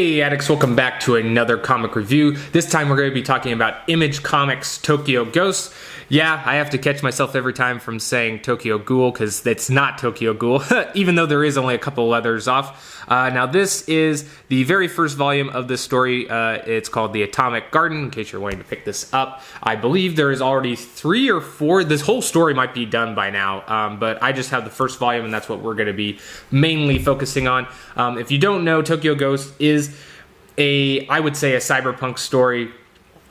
Hey addicts, welcome back to another comic review. This time we're going to be talking about Image Comics' Tokyo Ghost. Yeah, I have to catch myself every time from saying Tokyo Ghoul because it's not Tokyo Ghoul, even though there is only a couple letters off. Now this is the very first volume of this story. It's called The Atomic Garden, in case you're wanting to pick this up. I believe there is already 3 or 4. This whole story might be done by now, but I just have the first volume and that's what we're going to be mainly focusing on. If you don't know, Tokyo Ghost is I would say a cyberpunk story.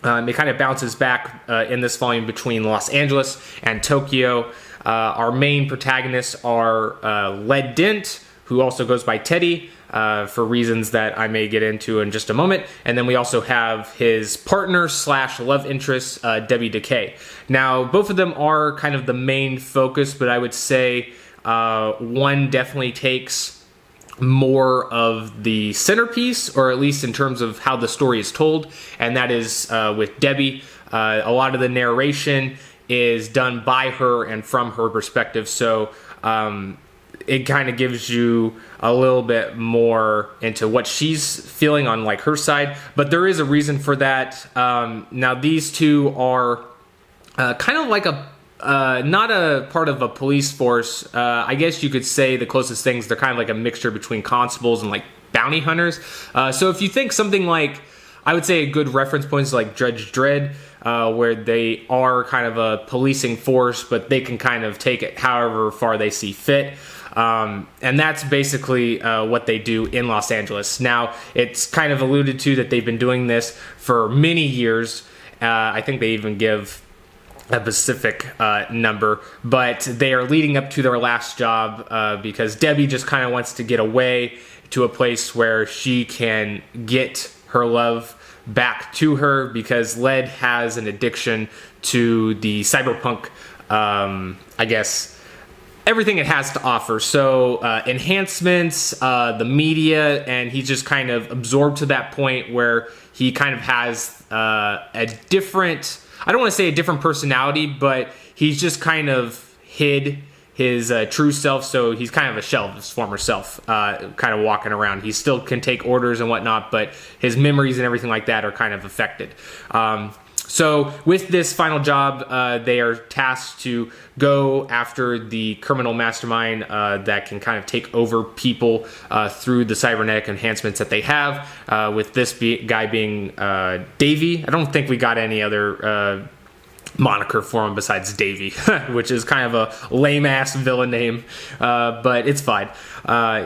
It kind of bounces back in this volume between Los Angeles and Tokyo. Our main protagonists are Led Dent, who also goes by Teddy, for reasons that I may get into in just a moment. And then we also have his partner slash love interest, Debbie Decay. Now, both of them are kind of the main focus, but I would say one definitely takes more of the centerpiece, or at least in terms of how the story is told, and that is with Debbie. A lot of the narration is done by her and from her perspective, so it kind of gives you a little bit more into what she's feeling on like her side, but there is a reason for that. Now these two are kind of like not a part of a police force. I guess you could say the closest things, they're kind of like a mixture between constables and like bounty hunters. So if you think something like, I would say a good reference point is like Judge Dredd, where they are kind of a policing force, but they can kind of take it however far they see fit. And that's basically what they do in Los Angeles. Now, it's kind of alluded to that they've been doing this for many years. I think they even give a specific number, but they are leading up to their last job because Debbie just kind of wants to get away to a place where she can get her love back to her, because Led has an addiction to the cyberpunk, I guess, everything it has to offer. So enhancements, the media, and he's just kind of absorbed to that point where he kind of has a different, I don't want to say a different personality, but he's just kind of hid his true self, so he's kind of a shell of his former self, kind of walking around. He still can take orders and whatnot, but his memories and everything like that are kind of affected. So with this final job, they are tasked to go after the criminal mastermind that can kind of take over people through the cybernetic enhancements that they have, with this guy being Davey. I don't think we got any other moniker for him besides Davey, which is kind of a lame-ass villain name, but it's fine.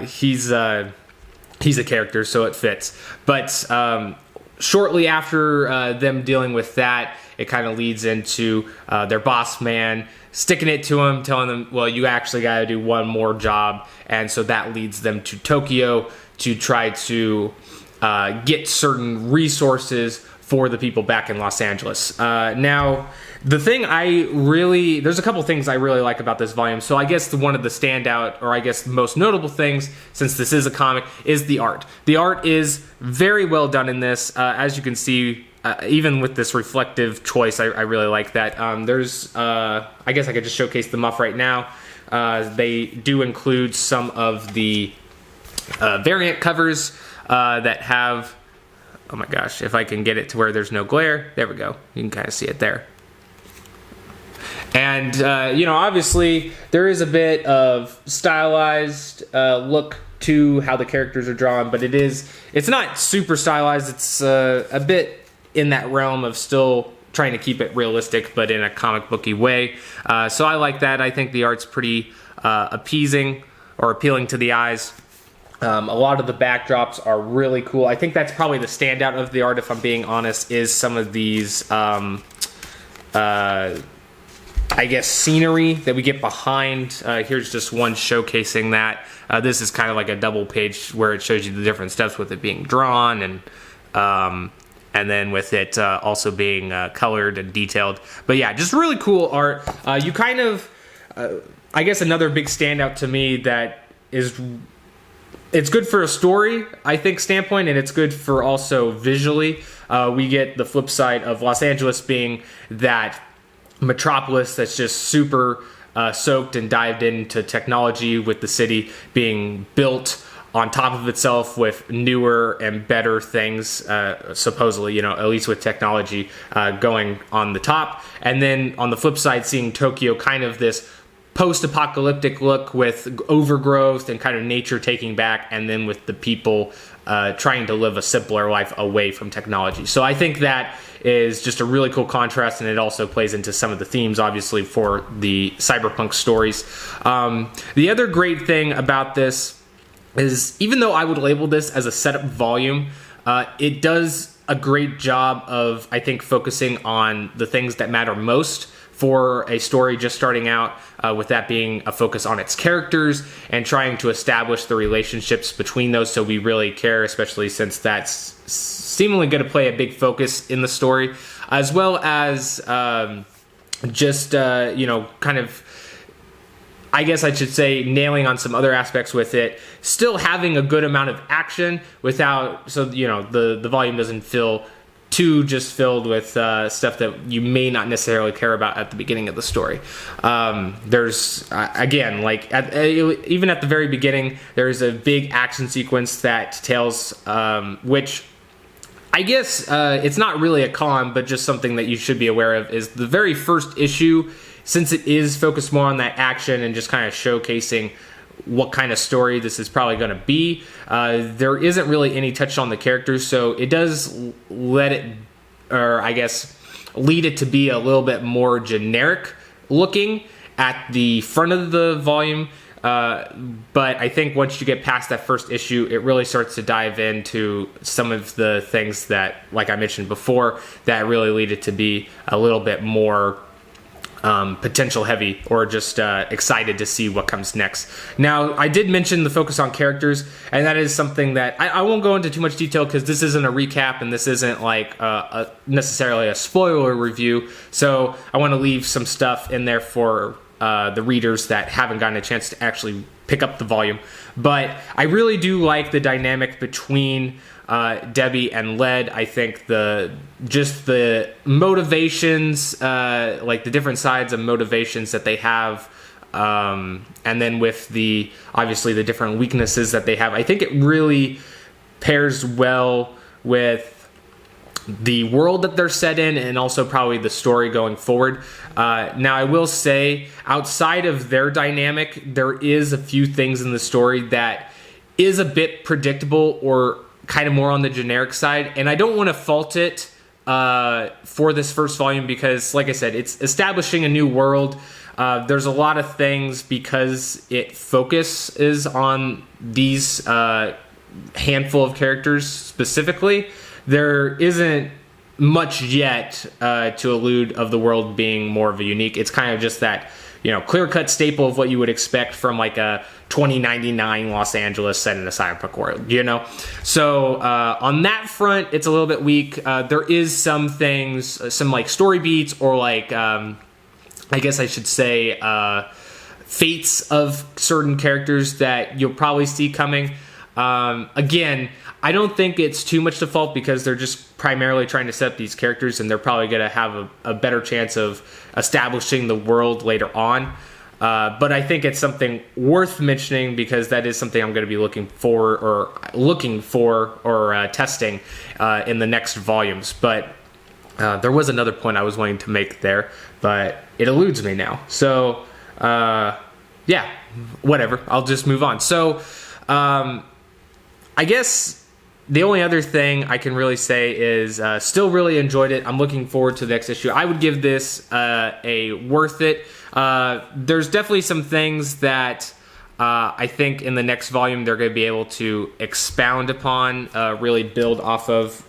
He's a character, so it fits. But shortly after them dealing with that, it kind of leads into their boss man sticking it to him, telling them, well, you actually got to do one more job. And so that leads them to Tokyo to try to get certain resources for the people back in Los Angeles. Now, the thing there's a couple things I really like about this volume. So I guess one of the standout, or I guess the most notable things, since this is a comic, is the art. The art is very well done in this. As you can see, even with this reflective choice, I really like that. I guess I could just showcase them off right now. They do include some of the variant covers that have, oh my gosh, if I can get it to where there's no glare. There we go. You can kind of see it there. And, obviously there is a bit of stylized look to how the characters are drawn, but it's not super stylized. It's a bit in that realm of still trying to keep it realistic, but in a comic booky way. So I like that. I think the art's pretty appeasing or appealing to the eyes. A lot of the backdrops are really cool. I think that's probably the standout of the art, if I'm being honest, is some of these I guess scenery that we get behind. Here's just one showcasing that. This is kind of like a double page where it shows you the different steps with it being drawn, and then with it also being colored and detailed. But yeah, just really cool art. You kind of, I guess another big standout to me that is, it's good for a story, I think, standpoint, and it's good for also visually. We get the flip side of Los Angeles being that metropolis that's just super soaked and dived into technology, with the city being built on top of itself with newer and better things, supposedly, at least with technology going on the top. And then on the flip side, seeing Tokyo kind of this post-apocalyptic look with overgrowth and kind of nature taking back, and then with the people trying to live a simpler life away from technology. So I think that is just a really cool contrast, and it also plays into some of the themes, obviously, for the cyberpunk stories. The other great thing about this is, even though I would label this as a setup volume, it does a great job of, I think, focusing on the things that matter most for a story just starting out, with that being a focus on its characters and trying to establish the relationships between those so we really care, especially since that's seemingly going to play a big focus in the story, as well as kind of, I guess I should say, nailing on some other aspects with it, still having a good amount of action without, so the volume doesn't feel too just filled with stuff that you may not necessarily care about at the beginning of the story. There's again, like even at the very beginning, there's a big action sequence that details, which I guess it's not really a con, but just something that you should be aware of, is the very first issue, since it is focused more on that action and just kind of showcasing what kind of story this is probably going to be. There isn't really any touch on the characters, so it does lead it to be a little bit more generic looking at the front of the volume. But I think once you get past that first issue, it really starts to dive into some of the things that, like I mentioned before, that really lead it to be a little bit more potential heavy, or just excited to see what comes next. Now, I did mention the focus on characters, and that is something that I won't go into too much detail because this isn't a recap and this isn't like necessarily a spoiler review. So I want to leave some stuff in there for the readers that haven't gotten a chance to actually pick up the volume. But I really do like the dynamic between Debbie and Led. I think the motivations, like the different sides of motivations that they have, and then with obviously the different weaknesses that they have, I think it really pairs well with the world that they're set in, and also probably the story going forward. Now, I will say, outside of their dynamic, there is a few things in the story that is a bit predictable or kind of more on the generic side, and I don't want to fault it for this first volume because, like I said, it's establishing a new world. There's a lot of things, because it focuses on these handful of characters specifically. There isn't much yet to allude of the world being more of a unique. It's kind of just that, clear-cut staple of what you would expect from like a 2099 Los Angeles set in a cyberpunk world, So on that front, it's a little bit weak. There is some things, some like story beats, or like, I guess I should say, fates of certain characters that you'll probably see coming. Again, I don't think it's too much to fault because they're just primarily trying to set up these characters, and they're probably going to have a better chance of establishing the world later on. But I think it's something worth mentioning because that is something I'm going to be looking for or testing in the next volumes. But there was another point I was wanting to make there, but it eludes me now. So yeah, whatever. I'll just move on. So I guess the only other thing I can really say is still really enjoyed it. I'm looking forward to the next issue. I would give this a worth it. There's definitely some things that I think in the next volume they're going to be able to expound upon, really build off of.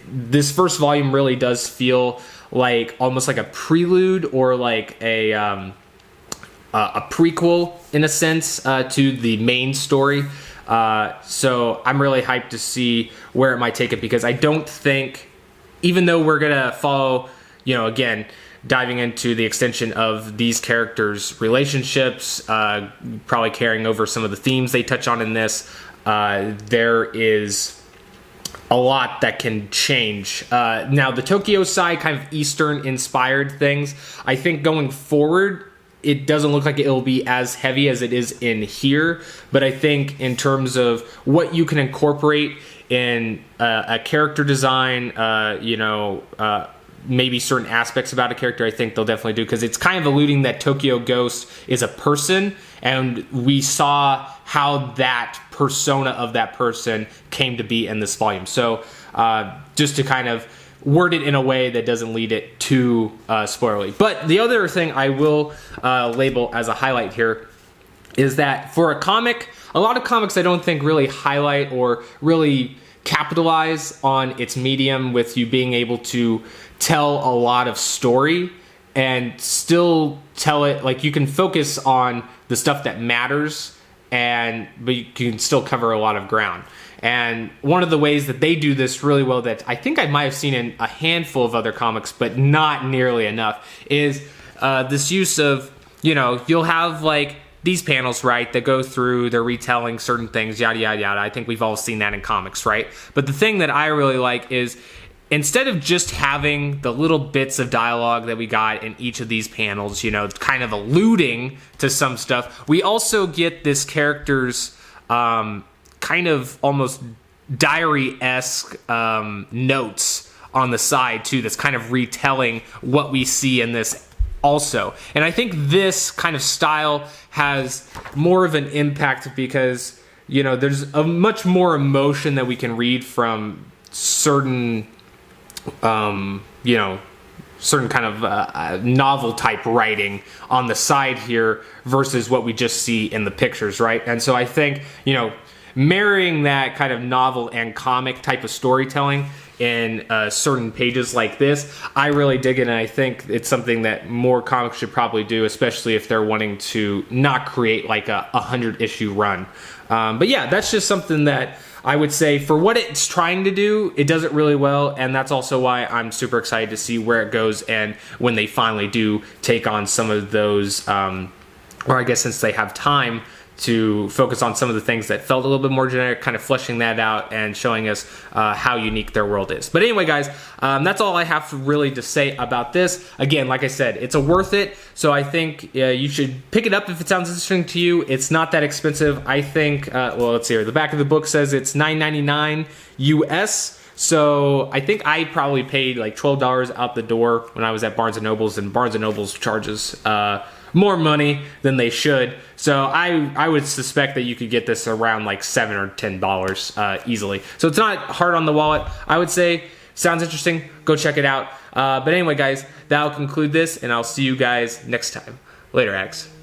This first volume really does feel like almost like a prelude or like a prequel in a sense to the main story. So I'm really hyped to see where it might take it, because I don't think, even though we're going to follow, again, diving into the extension of these characters' relationships, probably carrying over some of the themes they touch on in this, there is a lot that can change. Now, the Tokyo side, kind of Eastern-inspired things, I think going forward, it doesn't look like it'll be as heavy as it is in here, but I think in terms of what you can incorporate in a character design, maybe certain aspects about a character, I think they'll definitely do, because it's kind of alluding that Tokyo Ghost is a person, and we saw how that persona of that person came to be in this volume. So just to kind of word it in a way that doesn't lead it too spoilery. But the other thing I will label as a highlight here is that for a comic, a lot of comics I don't think really highlight or really capitalize on its medium with you being able to tell a lot of story and still tell it, like you can focus on the stuff that matters, but you can still cover a lot of ground. And one of the ways that they do this really well, that I think I might have seen in a handful of other comics, but not nearly enough, is this use of, you'll have like these panels, right, that go through, they're retelling certain things, yada, yada, yada. I think we've all seen that in comics, right? But the thing that I really like is, instead of just having the little bits of dialogue that we got in each of these panels, kind of alluding to some stuff, we also get this character's kind of almost diary-esque notes on the side too, that's kind of retelling what we see in this also. And I think this kind of style has more of an impact because, there's a much more emotion that we can read from certain, certain kind of novel type writing on the side here versus what we just see in the pictures, right? And so I think, marrying that kind of novel and comic type of storytelling in certain pages like this, I really dig it, and I think it's something that more comics should probably do, especially if they're wanting to not create like a 100-issue run. But yeah, that's just something that I would say for what it's trying to do, it does it really well, and that's also why I'm super excited to see where it goes and when they finally do take on some of those, or I guess since they have time to focus on some of the things that felt a little bit more generic, kind of fleshing that out and showing us how unique their world is. But anyway, guys, that's all I have really to say about this. Again, like I said, it's a worth it, so I think you should pick it up if it sounds interesting to you. It's not that expensive. I think, well, let's see here. The back of the book says it's $9.99 US. So I think I probably paid like $12 out the door when I was at Barnes & Noble's, and Barnes & Noble's charges more money than they should. So I would suspect that you could get this around like $7 or $10 easily. So it's not hard on the wallet. I would say, sounds interesting, go check it out. But anyway, guys, that'll conclude this, and I'll see you guys next time. Later, Addicts.